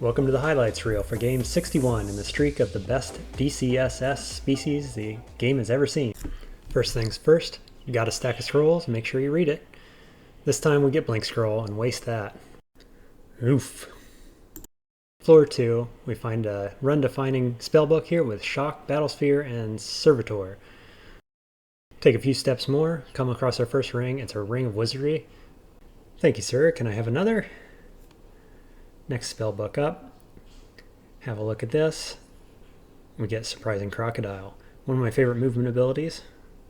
Welcome to the highlights reel for game 61 in the streak of the best DCSS species the game has ever seen. First things first, you got a stack of scrolls, make sure you read it. This time we get blink scroll and waste that. Oof. Floor 2, we find a run-defining spellbook here with Shock, Battlesphere, and Servitor. Take a few steps more, come across our first ring. It's a Ring of Wizardry. Thank you, sir. Can I have another? Next spellbook up. Have a look at this. We get Surprising Crocodile. One of my favorite movement abilities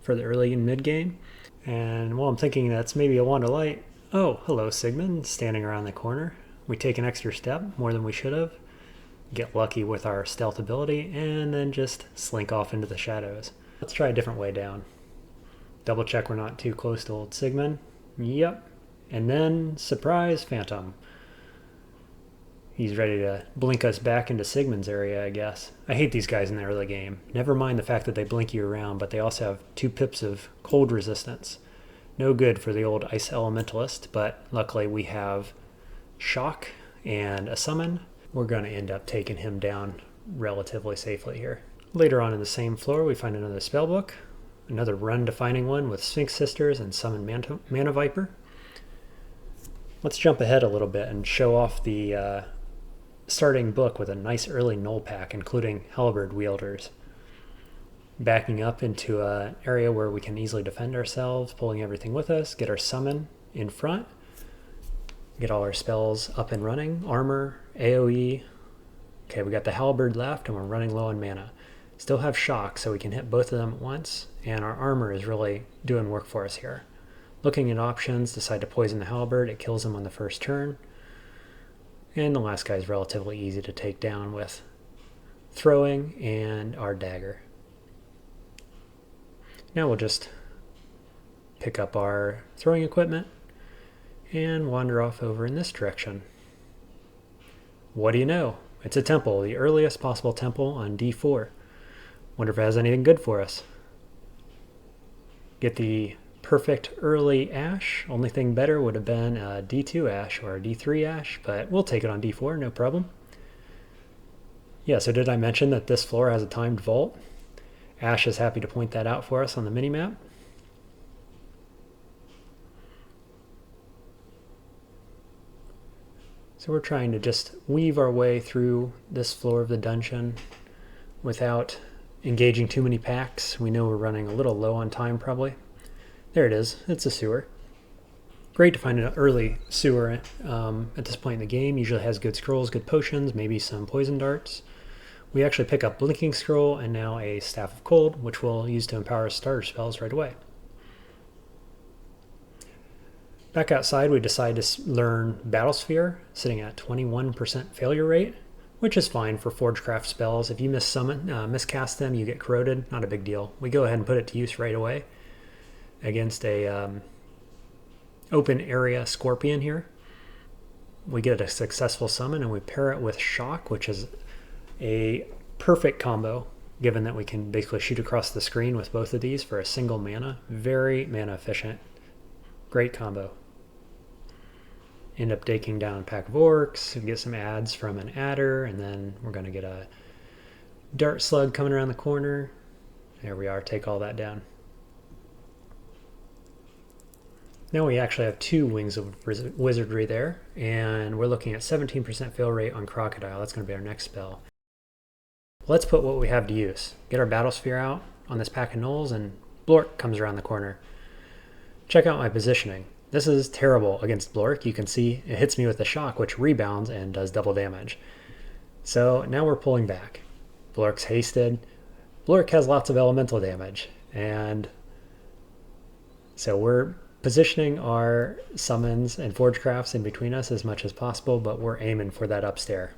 for the early and mid game. And while I'm thinking that's maybe a Wand of Light, oh, hello Sigmund, standing around the corner. We take an extra step, more than we should have. Get lucky with our stealth ability, and then just slink off into the shadows. Let's try a different way down. Double check we're not too close to old Sigmund. Yep. And then, surprise, Phantom. He's ready to blink us back into Sigmund's area, I guess. I hate these guys in the early game. Never mind the fact that they blink you around, but they also have 2 pips of cold resistance. No good for the old Ice Elementalist, but luckily we have Shock and a Summon. We're going to end up taking him down relatively safely here. Later on in the same floor, we find another spellbook. Another run-defining one with Sphinx Sisters and Summon Mana Viper. Let's jump ahead a little bit and show off the starting book with a nice early null pack, including halberd wielders. Backing up into an area where we can easily defend ourselves, pulling everything with us, get our summon in front, get all our spells up and running, armor, AoE. Okay, we got the halberd left and we're running low on mana. Still have shock so we can hit both of them at once, and our armor is really doing work for us here. Looking at options, decide to poison the halberd, it kills him on the first turn. And the last guy is relatively easy to take down with throwing and our dagger. Now we'll just pick up our throwing equipment and wander off over in this direction. What do you know? It's a temple, the earliest possible temple on D4. Wonder if it has anything good for us. Get the perfect early Ash. Only thing better would have been a D2 Ash or a D3 Ash, but we'll take it on D4, no problem. Yeah, so did I mention that this floor has a timed vault? Ash is happy to point that out for us on the minimap. So we're trying to just weave our way through this floor of the dungeon without engaging too many packs. We know we're running a little low on time probably. There it is. It's a sewer. Great to find an early sewer at this point in the game. Usually has good scrolls, good potions, maybe some poison darts. We actually pick up Blinking Scroll and now a Staff of Cold, which we'll use to empower starter spells right away. Back outside, we decide to learn Battlesphere, sitting at 21% failure rate, which is fine for Forgecraft spells. If you miscast them, you get corroded. Not a big deal. We go ahead and put it to use right away against a open area scorpion here. We get a successful summon and we pair it with Shock, which is a perfect combo given that we can basically shoot across the screen with both of these for a single mana. Very mana efficient. Great combo. End up taking down a pack of orcs, get some adds from an adder, and then we're going to get a dart slug coming around the corner. There we are, take all that down. Now we actually have 2 Wings of Wizardry there, and we're looking at 17% fail rate on Crocodile. That's going to be our next spell. Let's put what we have to use. Get our Battlesphere out on this pack of gnolls, and Blork comes around the corner. Check out my positioning. This is terrible against Blork. You can see it hits me with the shock, which rebounds and does double damage. So now we're pulling back. Blork's hasted. Blork has lots of elemental damage, and so we're positioning our summons and Forgecrafts in between us as much as possible, but we're aiming for that upstair.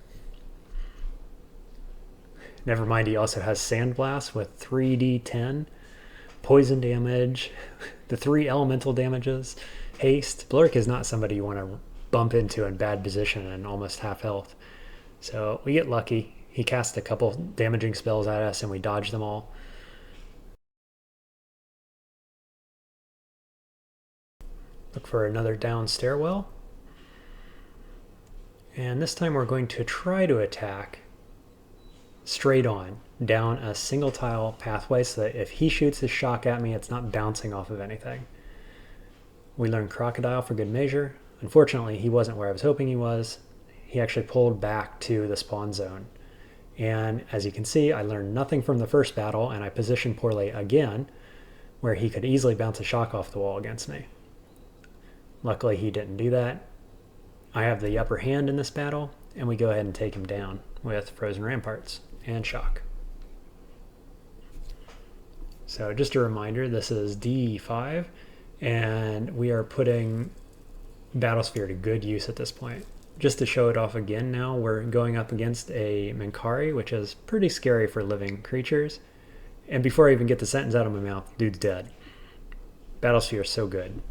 Never mind, he also has Sandblast with 3d10, poison damage, the 3 elemental damages, haste. Blork is not somebody you want to bump into in bad position and almost half health. So we get lucky. He casts a couple damaging spells at us and we dodge them all. Look for another down stairwell. And this time we're going to try to attack straight on down a single tile pathway so that if he shoots his shock at me, it's not bouncing off of anything. We learned Crocodile for good measure. Unfortunately, he wasn't where I was hoping he was. He actually pulled back to the spawn zone. And as you can see, I learned nothing from the first battle, and I positioned poorly again, where he could easily bounce a shock off the wall against me. Luckily, he didn't do that. I have the upper hand in this battle, and we go ahead and take him down with Frozen Ramparts and Shock. So just a reminder, this is D5, and we are putting Battlesphere to good use at this point. Just to show it off again now, we're going up against a Mankari, which is pretty scary for living creatures. And before I even get the sentence out of my mouth, dude's dead. Battlesphere is so good.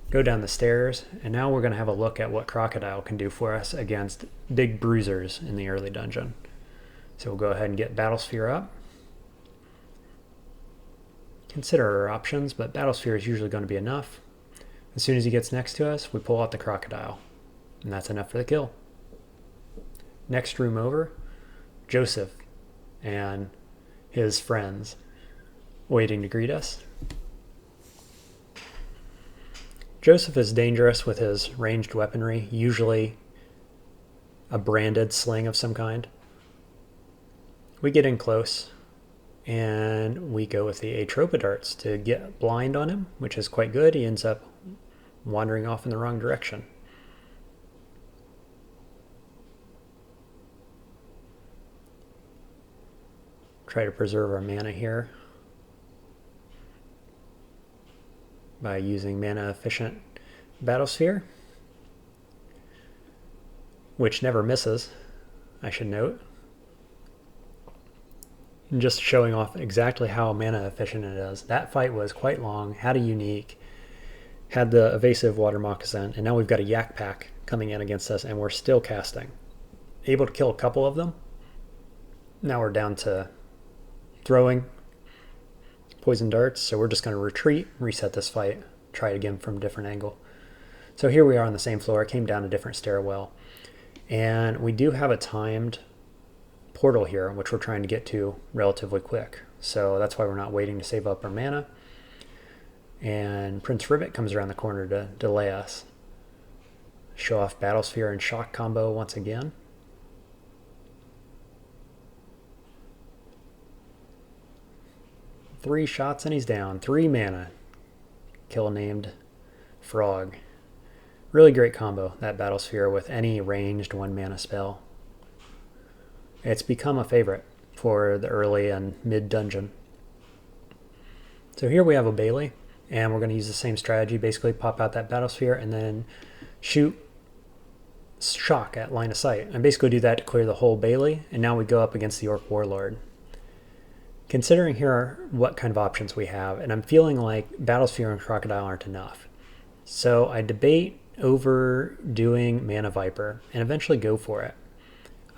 Go down the stairs, and now we're going to have a look at what Crocodile can do for us against big bruisers in the early dungeon. So we'll go ahead and get Battlesphere up. Consider our options, but Battlesphere is usually going to be enough. As soon as he gets next to us, we pull out the Crocodile, and that's enough for the kill. Next room over, Joseph and his friends waiting to greet us. Joseph is dangerous with his ranged weaponry, usually a branded sling of some kind. We get in close, and we go with the Atropa darts to get blind on him, which is quite good. He ends up wandering off in the wrong direction. Try to preserve our mana here by using mana efficient Battlesphere, which never misses, I should note. And just showing off exactly how mana efficient it is. That fight was quite long, had a unique, had the evasive water moccasin, and now we've got a yak pack coming in against us, and we're still casting. Able to kill a couple of them. Now we're down to throwing poison darts, so we're just going to retreat, reset this fight, try it again from a different angle. So here we are on the same floor. I came down a different stairwell, and we do have a timed portal here, which we're trying to get to relatively quick. So that's why we're not waiting to save up our mana. And Prince Ribbit comes around the corner to delay us. Show off Battlesphere and Shock combo once again. Three shots and he's down. 3 mana. Kill named Frog. Really great combo, that Battlesphere, with any ranged 1 mana spell. It's become a favorite for the early and mid dungeon. So here we have a Bailey, and we're going to use the same strategy. Basically pop out that Battlesphere and then shoot Shock at line of sight. And basically do that to clear the whole Bailey, and now we go up against the Orc Warlord. Considering here what kind of options we have, and I'm feeling like Battlesphere and Crocodile aren't enough. So I debate over doing Mana Viper and eventually go for it.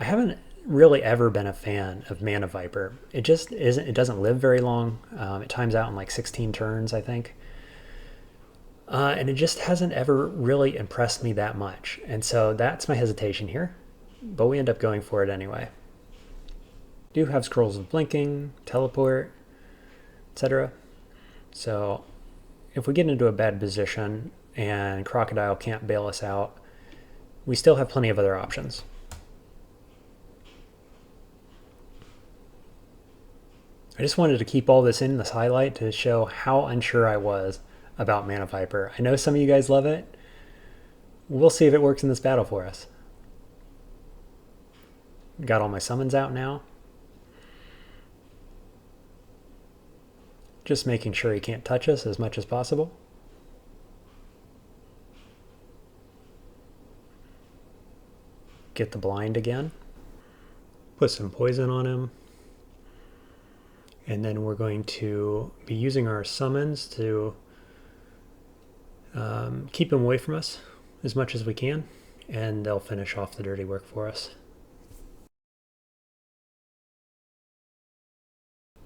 I haven't really ever been a fan of Mana Viper. It just isn't, it doesn't live very long. It times out in like 16 turns, I think. And it just hasn't ever really impressed me that much. And so that's my hesitation here, but we end up going for it anyway. Do have Scrolls of Blinking, Teleport, etc. So if we get into a bad position and Crocodile can't bail us out, we still have plenty of other options. I just wanted to keep all this in this highlight to show how unsure I was about Mana Viper. I know some of you guys love it. We'll see if it works in this battle for us. Got all my summons out now. Just making sure he can't touch us as much as possible. Get the blind again. Put some poison on him. And then we're going to be using our summons to keep him away from us as much as we can. And they'll finish off the dirty work for us.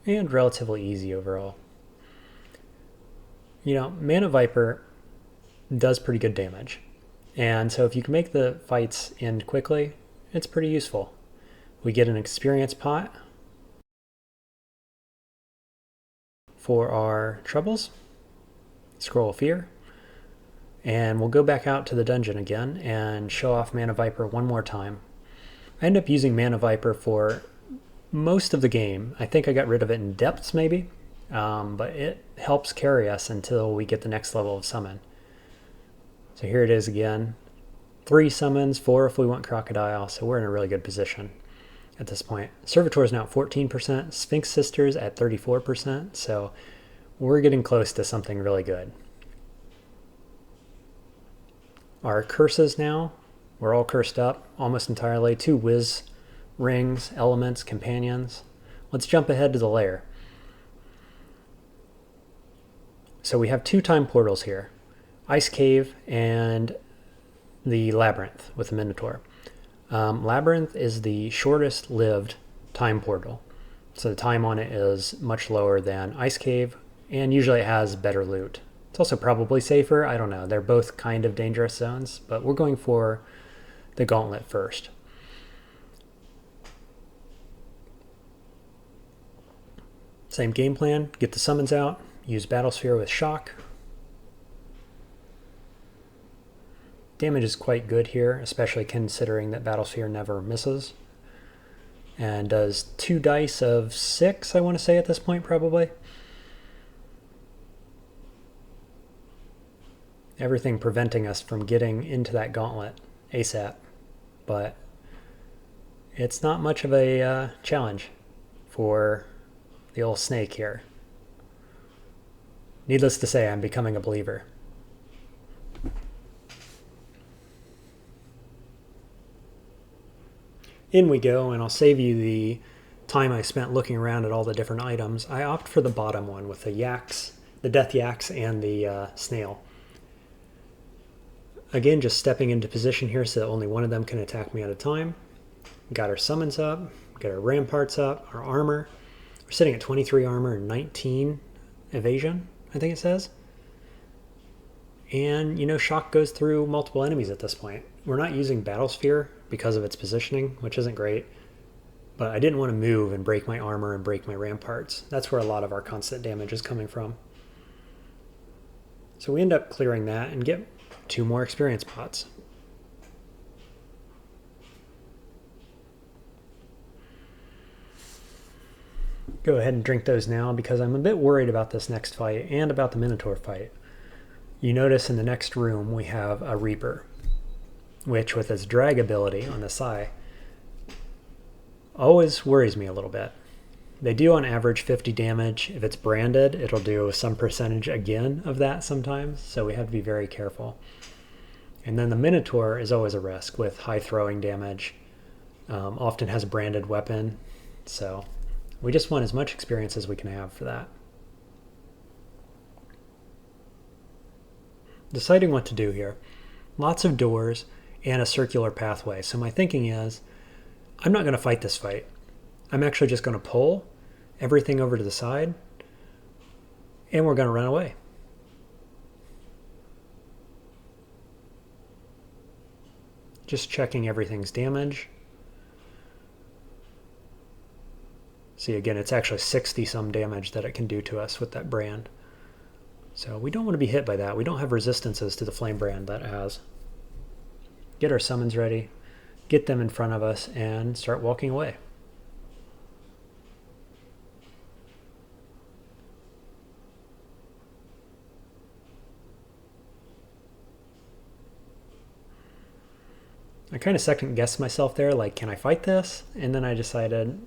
And relatively easy overall. You know, Mana Viper does pretty good damage. And so if you can make the fights end quickly, it's pretty useful. We get an experience pot for our troubles, Scroll of Fear, and we'll go back out to the dungeon again and show off Mana Viper one more time. I end up using Mana Viper for most of the game. I think I got rid of it in depths maybe, but it helps carry us until we get the next level of summon. So here it is again. 3 summons, 4 if we want Crocodile, so we're in a really good position at this point. Servitor is now at 14%, Sphinx Sisters at 34%, so we're getting close to something really good. Our curses now, we're all cursed up almost entirely. 2 Whiz Rings, Elements, Companions. Let's jump ahead to the lair. So we have 2 time portals here, Ice Cave and the Labyrinth with the Minotaur. Labyrinth is the shortest lived time portal, so the time on it is much lower than Ice Cave, and usually it has better loot. It's also probably safer, I don't know, they're both kind of dangerous zones, but we're going for the Gauntlet first. Same game plan, get the summons out, use Battlesphere with Shock. Damage is quite good here, especially considering that Battlesphere never misses. And does 2 dice of 6, I want to say at this point, probably. Everything preventing us from getting into that gauntlet ASAP. But it's not much of a challenge for the old snake here. Needless to say, I'm becoming a believer. In we go, and I'll save you the time I spent looking around at all the different items. I opt for the bottom one with the yaks, the death yaks, and the snail. Again, just stepping into position here so that only one of them can attack me at a time. Got our summons up, got our ramparts up, our armor. We're sitting at 23 armor and 19 evasion, I think it says. And, you know, Shock goes through multiple enemies at this point. We're not using Battlesphere because of its positioning, which isn't great. But I didn't want to move and break my armor and break my ramparts. That's where a lot of our constant damage is coming from. So we end up clearing that and get 2 more experience pots. Go ahead and drink those now because I'm a bit worried about this next fight and about the Minotaur fight. You notice in the next room we have a Reaper, which with its drag ability on the side always worries me a little bit. They do on average 50 damage. If it's branded, it'll do some percentage again of that sometimes, so we have to be very careful. And then the Minotaur is always a risk with high throwing damage, often has a branded weapon, so we just want as much experience as we can have for that. Deciding what to do here. Lots of doors and a circular pathway. So my thinking is, I'm not going to fight this fight. I'm actually just going to pull everything over to the side, and we're going to run away. Just checking everything's damage. See, again, it's actually 60 some damage that it can do to us with that brand. So we don't want to be hit by that. We don't have resistances to the flame brand that it has. Get our summons ready, get them in front of us, and start walking away. I kind of second guessed myself there, like, can I fight this? And then I decided,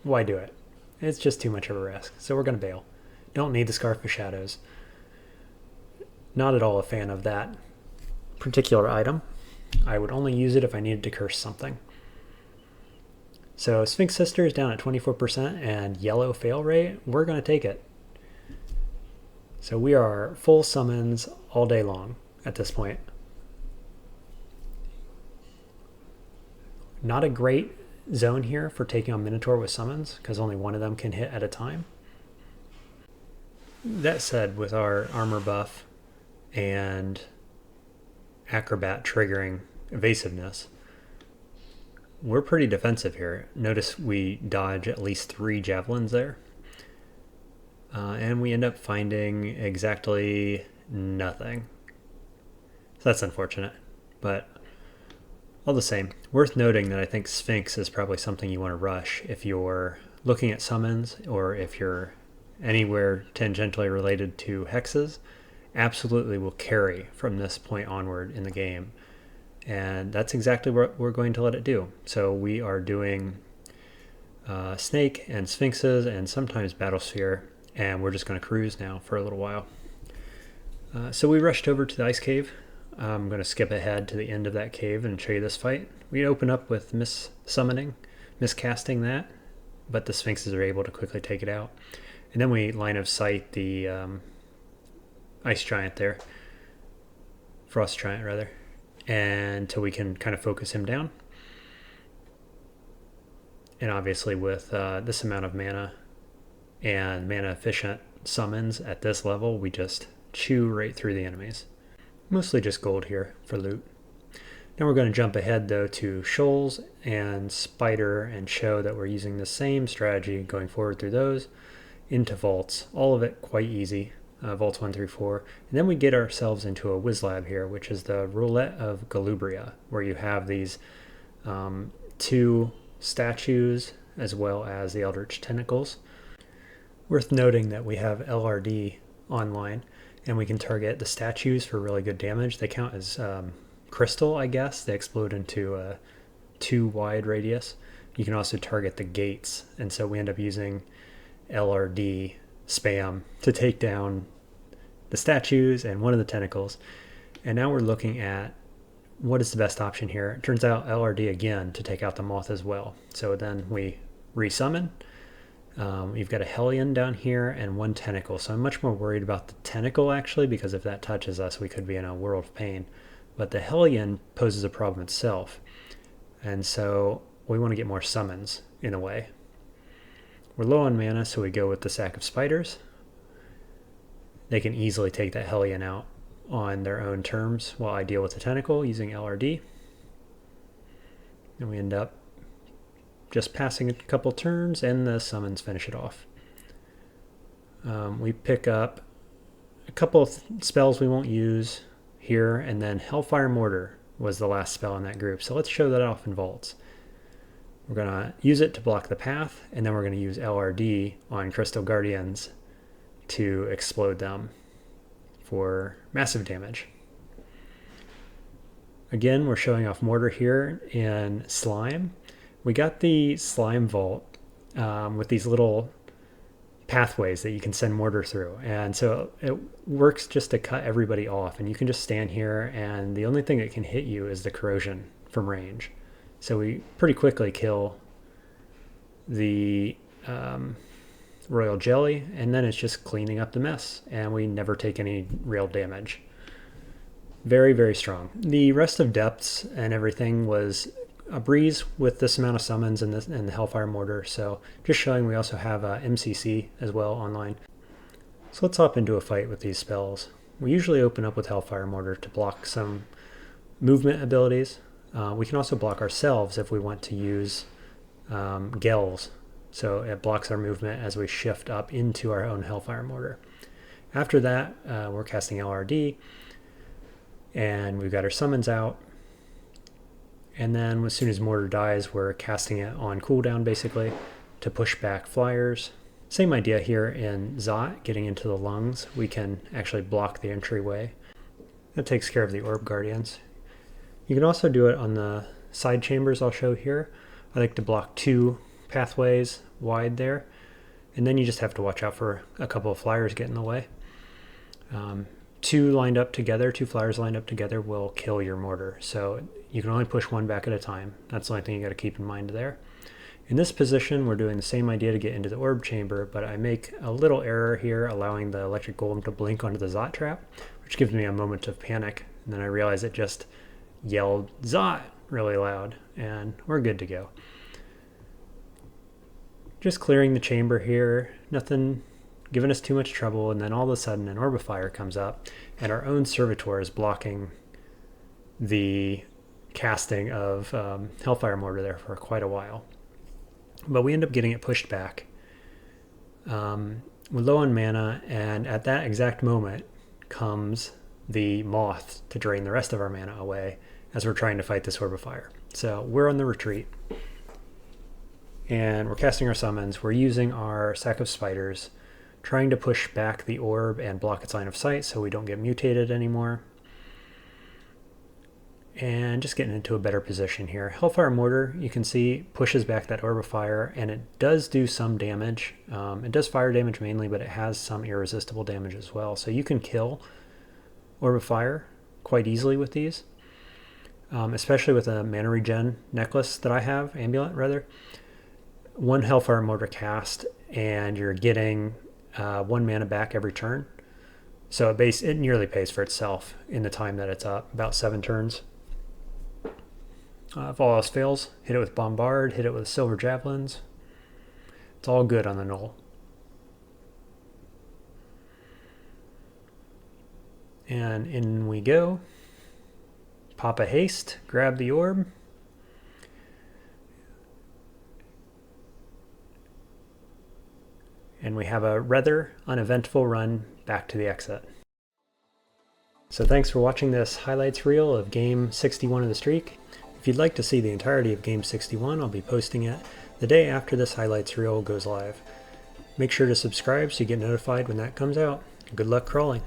why do it? It's just too much of a risk, so we're going to bail. Don't need the Scarf of Shadows. Not at all a fan of that particular item. I would only use it if I needed to curse something. So Sphinx Sister is down at 24% and yellow fail rate. We're going to take it. So we are full summons all day long at this point. Not a great zone here for taking on Minotaur with summons because only one of them can hit at a time. That said, with our armor buff and acrobat triggering evasiveness. We're pretty defensive here. Notice we dodge at least 3 javelins there. And we end up finding exactly nothing. So that's unfortunate. But all the same, worth noting that I think Sphinx is probably something you want to rush if you're looking at summons, or if you're anywhere tangentially related to hexes. Absolutely will carry from this point onward in the game. And that's exactly what we're going to let it do. So we are doing Snake and Sphinxes and sometimes Battlesphere, and we're just going to cruise now for a little while. So we rushed over to the ice cave. I'm going to skip ahead to the end of that cave and show you this fight. We open up with miscasting that, but the Sphinxes are able to quickly take it out. And then we line of sight the ice giant there, frost giant rather, until we can kind of focus him down. And obviously with this amount of mana and mana efficient summons at this level, we just chew right through the enemies. Mostly just gold here for loot. Now we're going to jump ahead though to Shoals and Spider and show that we're using the same strategy going forward through those into vaults. All of it quite easy. Vaults 1 through 4. And then we get ourselves into a whiz lab here, which is the Roulette of Galubria, where you have these 2 statues as well as the Eldritch Tentacles. Worth noting that we have LRD online, and we can target the statues for really good damage. They count as crystal, I guess. They explode into a 2 wide radius. You can also target the gates, and so we end up using LRD spam to take down the statues and one of the tentacles. And now we're looking at what is the best option here. It turns out LRD again to take out the moth as well. So then we resummon. You've got a Hellion down here and 1 tentacle. So I'm much more worried about the tentacle actually, because if that touches us, we could be in a world of pain. But the Hellion poses a problem itself. And so we want to get more summons in a way. We're low on mana, so we go with the Sack of Spiders. They can easily take that Hellion out on their own terms while I deal with the tentacle using LRD. And we end up just passing a couple turns and the summons finish it off. We pick up a couple of spells we won't use here, and then Hellfire Mortar was the last spell in that group. So let's show that off in vaults. We're going to use it to block the path, and then we're going to use LRD on Crystal Guardians to explode them for massive damage. Again, we're showing off Mortar here in Slime. We got the Slime Vault with these little pathways that you can send Mortar through, and so it works just to cut everybody off, and you can just stand here, and the only thing that can hit you is the corrosion from range. So we pretty quickly kill the Royal Jelly, and then it's just cleaning up the mess, and we never take any real damage. Very, very strong. The rest of Depths and everything was a breeze with this amount of summons and the Hellfire Mortar, so just showing we also have MCC as well online. So let's hop into a fight with these spells. We usually open up with Hellfire Mortar to block some movement abilities. We can also block ourselves if we want to use Gels, so it blocks our movement as we shift up into our own Hellfire Mortar. After that, we're casting LRD, and we've got our summons out, and then as soon as Mortar dies, we're casting it on cooldown basically to push back flyers. Same idea here in Zot, getting into the lungs. We can actually block the entryway. That takes care of the Orb Guardians. You can also do it on the side chambers I'll show here. I like to block 2 pathways wide there, and then you just have to watch out for a couple of flyers getting in the way. 2 flyers lined up together will kill your mortar, so you can only push 1 back at a time. That's the only thing you got to keep in mind there. In this position, we're doing the same idea to get into the orb chamber, but I make a little error here, allowing the electric golem to blink onto the Zot trap, which gives me a moment of panic, and then I realize it just yelled Zot really loud, and we're good to go. Just clearing the chamber here, nothing giving us too much trouble, and then all of a sudden an Orbifier comes up, and our own Servitor is blocking the casting of Hellfire Mortar there for quite a while. But we end up getting it pushed back. We're low on mana, and at that exact moment comes the moth to drain the rest of our mana away as we're trying to fight this Orb of Fire. So we're on the retreat, and we're casting our summons. We're using our Sack of Spiders, trying to push back the orb and block its line of sight so we don't get mutated anymore. And just getting into a better position here. Hellfire Mortar, you can see, pushes back that Orb of Fire, and it does do some damage. It does fire damage mainly, but it has some irresistible damage as well. So you can kill Orb of Fire quite easily with these, especially with a mana regen necklace that I have, amulet rather. One Hellfire Mortar cast, and you're getting 1 mana back every turn. So it nearly pays for itself in the time that it's up, about 7 turns. If all else fails, hit it with Bombard, hit it with Silver Javelins. It's all good on the Knoll. And in we go. Pop a haste, grab the orb. And we have a rather uneventful run back to the exit. So thanks for watching this highlights reel of Game 61 of the streak. If you'd like to see the entirety of Game 61, I'll be posting it the day after this highlights reel goes live. Make sure to subscribe so you get notified when that comes out. Good luck crawling.